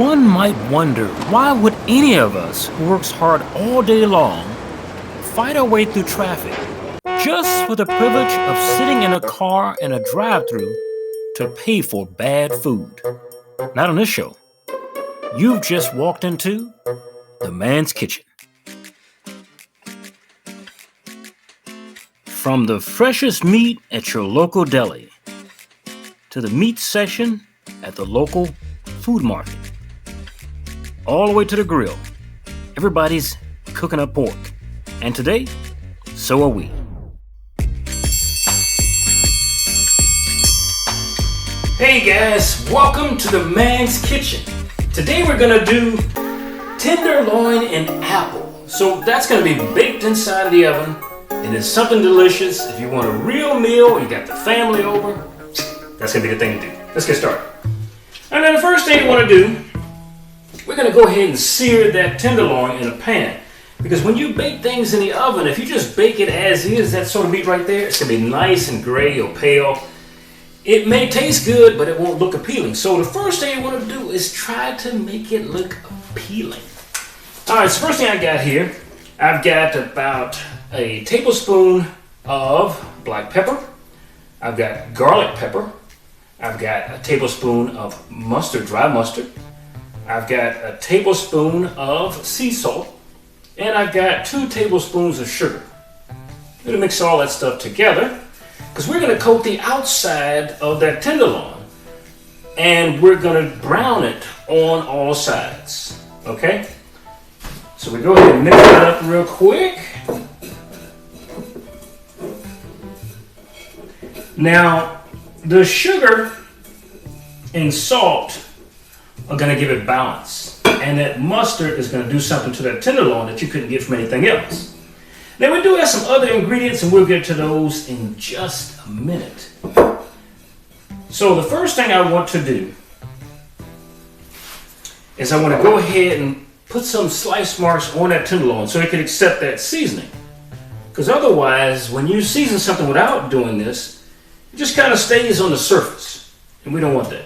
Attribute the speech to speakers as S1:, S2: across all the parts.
S1: One might wonder, why would any of us who works hard all day long fight our way through traffic just for the privilege of sitting in a car in a drive-thru to pay for bad food? Not on this show. You've just walked into the man's kitchen. From the freshest meat at your local deli to the meat section at the local food market, all the way to the grill, everybody's cooking up pork. And today, so are we. Hey guys, welcome to the man's kitchen. Today we're gonna do tenderloin and apple. So that's gonna be baked inside of the oven, and it's something delicious. If you want a real meal, you got the family over, that's gonna be the thing to do. Let's get started. And then the first thing you wanna do, we're gonna go ahead and sear that tenderloin in a pan. Because when you bake things in the oven, if you just bake it as is, that sort of meat right there, it's gonna be nice and gray or pale. It may taste good, but it won't look appealing. So the first thing you want to do is try to make it look appealing. All right, so first thing I got here, I've got about a tablespoon of black pepper. I've got garlic pepper. I've got a tablespoon of mustard, dry mustard. I've got a tablespoon of sea salt. And I've got 2 tablespoons of sugar. I'm gonna mix all that stuff together, because we're going to coat the outside of that tenderloin and we're going to brown it on all sides. Okay? So we go ahead and mix that up real quick. Now, the sugar and salt are going to give it balance, and that mustard is going to do something to that tenderloin that you couldn't get from anything else. Now we do have some other ingredients, and we'll get to those in just a minute. So the first thing I want to do is I want to go ahead and put some slice marks on that tenderloin so it can accept that seasoning. Because otherwise, when you season something without doing this, it just kind of stays on the surface, and we don't want that.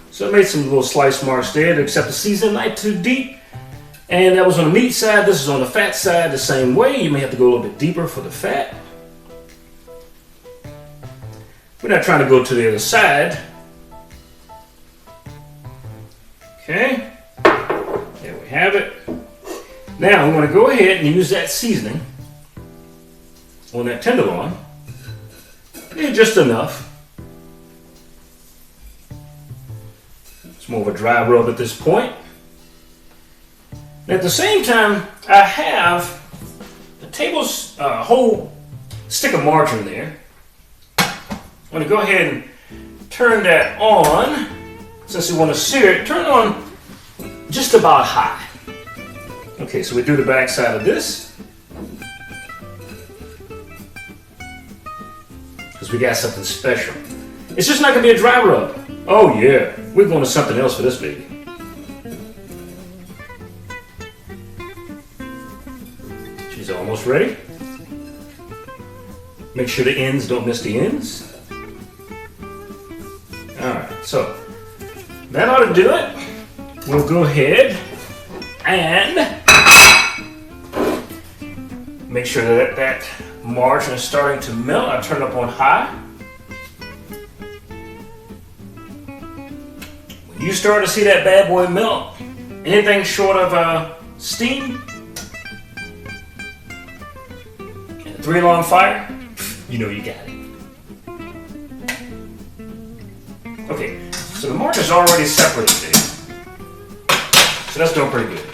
S1: So I made some little slice marks there to accept the seasoning, not too deep. And that was on the meat side. This is on the fat side the same way. You may have to go a little bit deeper for the fat. We're not trying to go to the other side. Okay, there we have it. Now we want to go ahead and use that seasoning on that tenderloin. And just enough. It's more of a dry rub at this point. At the same time, I have a whole stick of margarine there. I'm going to go ahead and turn that on. Since we want to sear it, turn it on just about high. Okay, so we do the back side of this. Because we got something special. It's just not going to be a dry rub. Oh yeah, we're going to something else for this baby. She's almost ready. Make sure the ends don't miss the ends. Alright, so that ought to do it. We'll go ahead and make sure that margarine is starting to melt. I turn it up on high. When you start to see that bad boy melt, anything short of steam, 3-alarm fire, you know you got it. Okay, so the margarine's already separated there. So that's doing pretty good.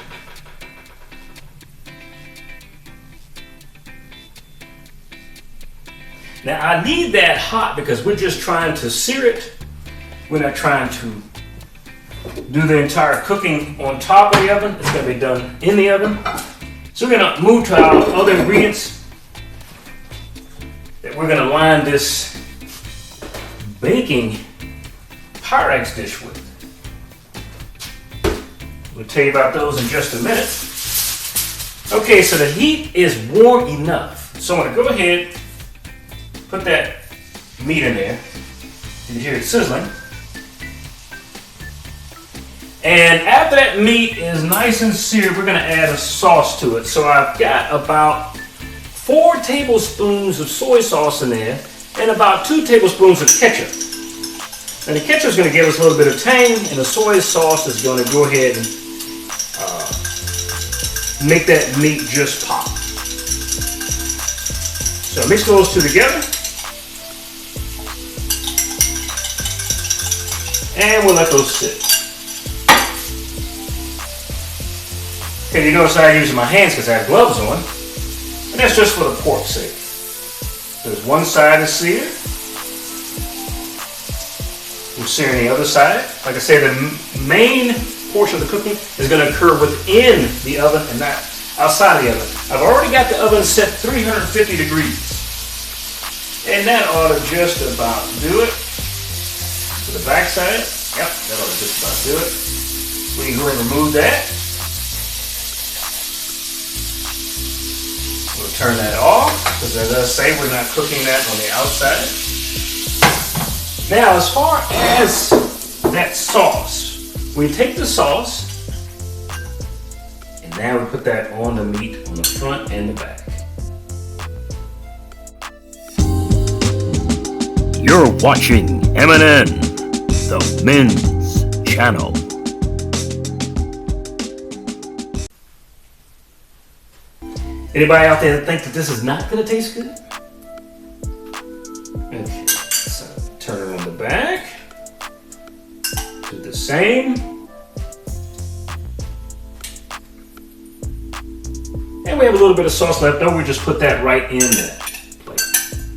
S1: Now I need that hot because we're just trying to sear it. We're not trying to do the entire cooking on top of the oven. It's going to be done in the oven. So we're going to move to our other ingredients that we're going to line this baking Pyrex dish with. We'll tell you about those in just a minute. Okay, so the heat is warm enough. So I'm going to go ahead, put that meat in there. You can hear it sizzling. And after that meat is nice and seared, we're gonna add a sauce to it. So I've got about 4 tablespoons of soy sauce in there and about 2 tablespoons of ketchup. And the ketchup is gonna give us a little bit of tang, and the soy sauce is gonna go ahead and make that meat just pop. So mix those two together. And we'll let those sit. Okay, you notice I'm using my hands because I have gloves on. And that's just for the pork's sake. There's one side is seared. We're searing the other side. Like I said, the main portion of the cooking is going to occur within the oven and not outside of the oven. I've already got the oven set 350 degrees. And that ought to just about do it. To the back side. Yep, that ought to just about do it. We can go ahead and remove that. We'll turn that off, because as I say, we're not cooking that on the outside. Now, as far as that sauce, we take the sauce, and now we put that on the meat on the front and the back.
S2: You're watching M&N, the men's channel.
S1: Anybody out there that think that this is not going to taste good? Okay, so turn it on the back. Do the same. And we have a little bit of sauce left over. We just put that right in that plate.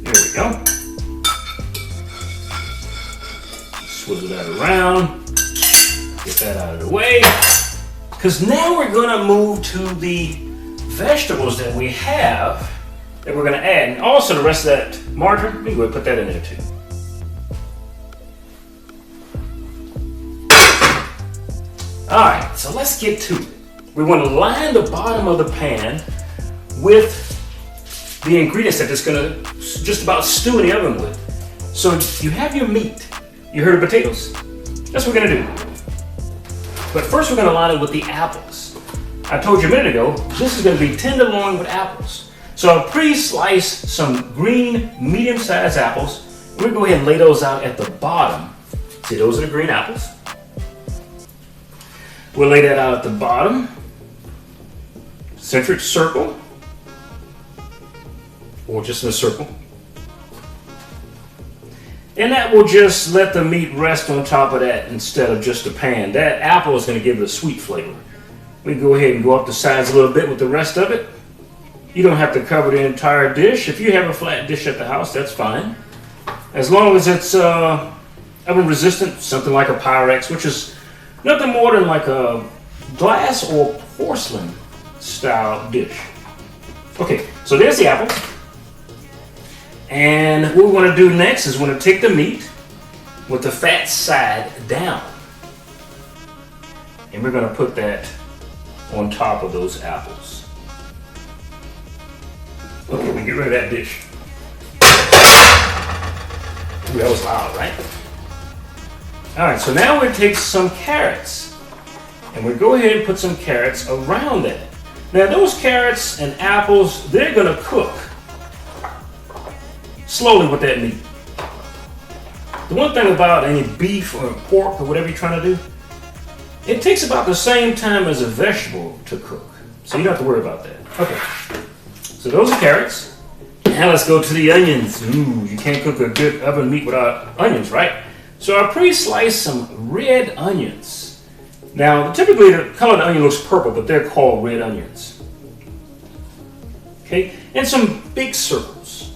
S1: There we go. Swivel that around. Get that out of the way. Because now we're going to move to the vegetables that we have that we're going to add. And also the rest of that margarine, we can go ahead and put that in there too. Alright, so let's get to it. We want to line the bottom of the pan with the ingredients that it's going to just about stew in the oven with. So you have your meat. You heard of potatoes? That's what we're going to do. But first we're going to line it with the apples. I told you a minute ago, this is going to be tenderloin with apples. So I'll pre-slice some green, medium-sized apples. We'll go ahead and lay those out at the bottom. See, those are the green apples. We'll lay that out at the bottom. Centric circle. Or just in a circle. And that will just let the meat rest on top of that instead of just a pan. That apple is going to give it a sweet flavor. We can go ahead and go up the sides a little bit with the rest of it. You don't have to cover the entire dish. If you have a flat dish at the house, that's fine. As long as it's oven resistant, something like a Pyrex, which is nothing more than like a glass or porcelain style dish. Okay, so there's the apple. And what we want to do next is we want to take the meat with the fat side down. And we're going to put that on top of those apples. Okay, we get rid of that dish. Ooh, that was loud, right? Alright, so now we're going to take some carrots. And we'll go ahead and put some carrots around that. Now those carrots and apples, they're going to cook slowly with that meat. The one thing about any beef or pork or whatever you're trying to do, it takes about the same time as a vegetable to cook. So you don't have to worry about that. Okay, so those are carrots. Now let's go to the onions. Ooh, you can't cook a good oven meat without onions, right? So I pre-sliced some red onions. Now, typically the color of the onion looks purple, but they're called red onions. Okay, and some big circles.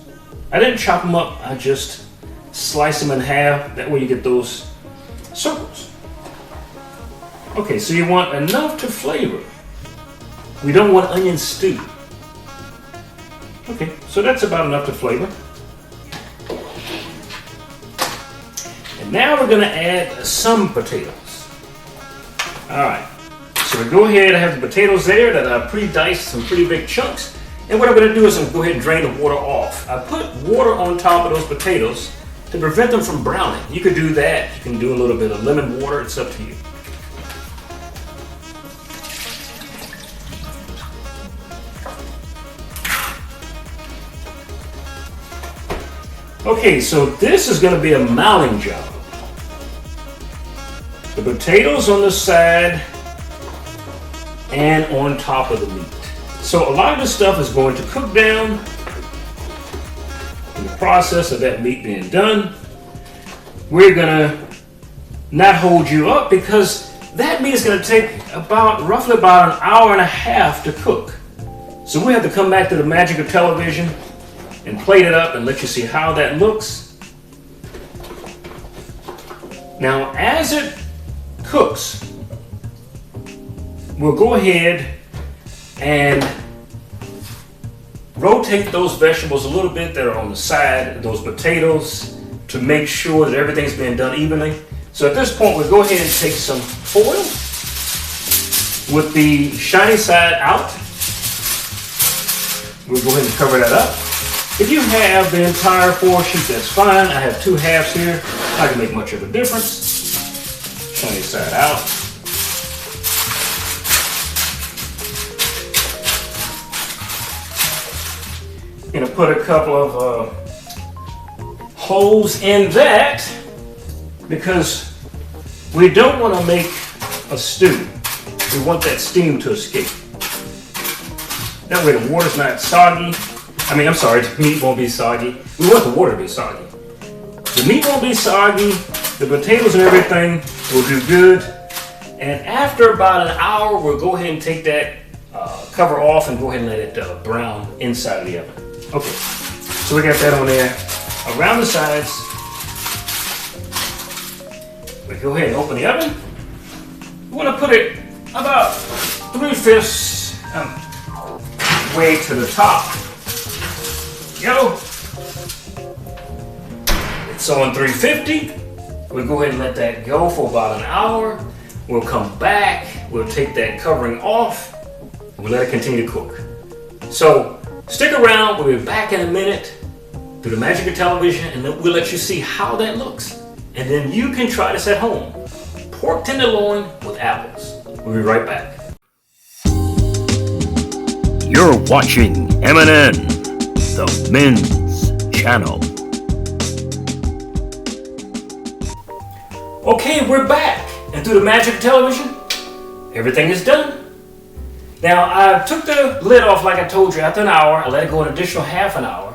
S1: I didn't chop them up, I just sliced them in half. That way you get those circles. Okay, so you want enough to flavor. We don't want onion stew. Okay, so that's about enough to flavor. And now we're going to add some potatoes. Alright, so we go ahead, I have the potatoes there that I pre-diced some pretty big chunks. And what I'm going to do is I'm going to go ahead and drain the water off. I put water on top of those potatoes to prevent them from browning. You could do that. You can do a little bit of lemon water. It's up to you. Okay, so this is going to be a mounting job. The potatoes on the side and on top of the meat. So a lot of this stuff is going to cook down in the process of that meat being done. We're going to not hold you up because that meat is going to take roughly about an hour and a half to cook. So we have to come back to the magic of television and plate it up and let you see how that looks. Now, as it cooks, we'll go ahead and rotate those vegetables a little bit that are on the side, those potatoes, to make sure that everything's being done evenly. So at this point, we'll go ahead and take some foil with the shiny side out. We'll go ahead and cover that up. If you have the entire foil sheet, that's fine. I have 2 halves here. Not gonna make much of a difference. Shiny side out. Gonna put a couple of holes in that because we don't want to make a stew. We want that steam to escape. That way the water's not soggy. The meat won't be soggy. We want the water to be soggy. The meat won't be soggy. The potatoes and everything will do good. And after about an hour, we'll go ahead and take that cover off and go ahead and let it brown inside of the oven. Okay, so we got that on there. Around the sides, we go ahead and open the oven. We want to put it about 3/5 way to the top. Go. It's on 350. We'll go ahead and let that go for about an hour. We'll come back. We'll take that covering off. We'll let it continue to cook. So stick around. We'll be back in a minute through the magic of television, and then we'll let you see how that looks. And then you can try this at home. Pork tenderloin with apples. We'll be right back.
S2: You're watching MNN, the men's channel.
S1: Okay, we're back. And through the magic of television, everything is done. Now, I took the lid off like I told you after an hour. I let it go an additional half an hour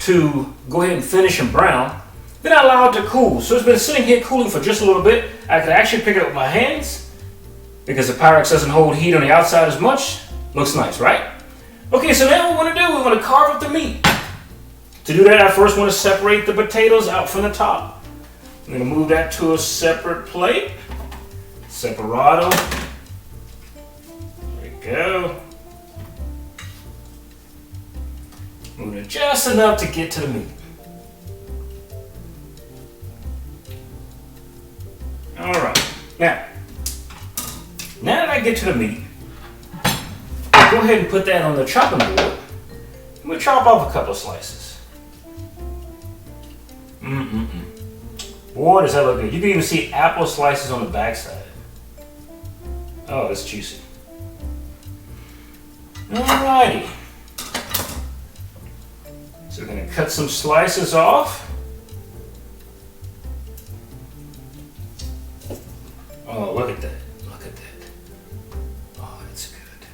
S1: to go ahead and finish and brown. Then I allowed it to cool. So it's been sitting here cooling for just a little bit. I could actually pick it up with my hands because the Pyrex doesn't hold heat on the outside as much. Looks nice, right? Okay, so now what we want to do, we want to carve up the meat. To do that, I first want to separate the potatoes out from the top. I'm going to move that to a separate plate. Separado. There we go. Move it just enough to get to the meat. Alright, now that I get to the meat, go ahead and put that on the chopping board. I'm going to chop off a couple of slices. Boy, does that look good. You can even see apple slices on the backside. Oh, that's juicy. Alrighty. So we're going to cut some slices off. Oh, look at that. Look at that. Oh, that's good.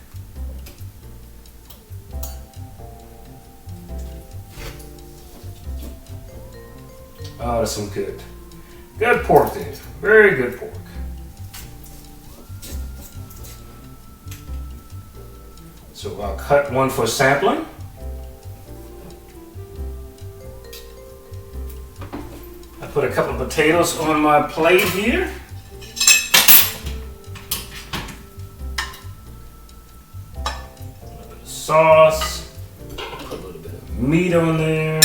S1: Oh, that's some good pork there. Very good pork. So I'll cut one for sampling. I put a couple of potatoes on my plate here. Sauce, put a little bit of meat on there.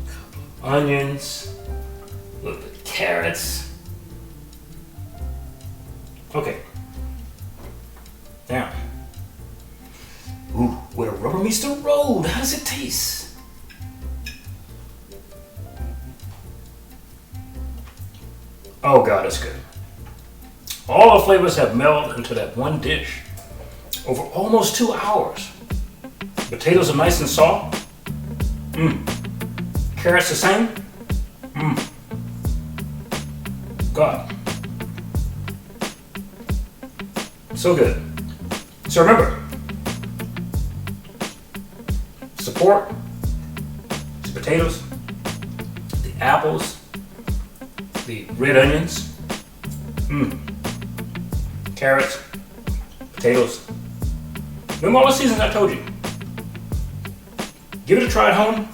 S1: Couple of onions, a little bit of carrots. Okay. Now, where the rubber meets the road, how does it taste? Oh God, it's good. All the flavors have melded into that one dish. over almost 2 hours. Potatoes are nice and soft. Carrots the same. God. So good. So remember, support the potatoes, the apples, the red onions, carrots, potatoes. Remember all the seasons I told you. Give it a try at home.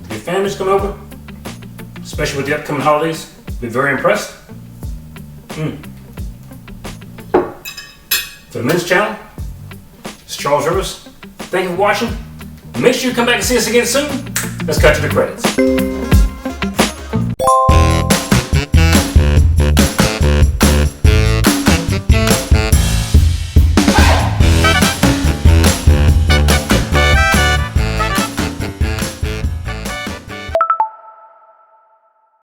S1: If your family's coming over, especially with the upcoming holidays, be very impressed. For the men's channel, it's Charles Rivers. Thank you for watching. Make sure you come back and see us again soon. Let's cut to the credits.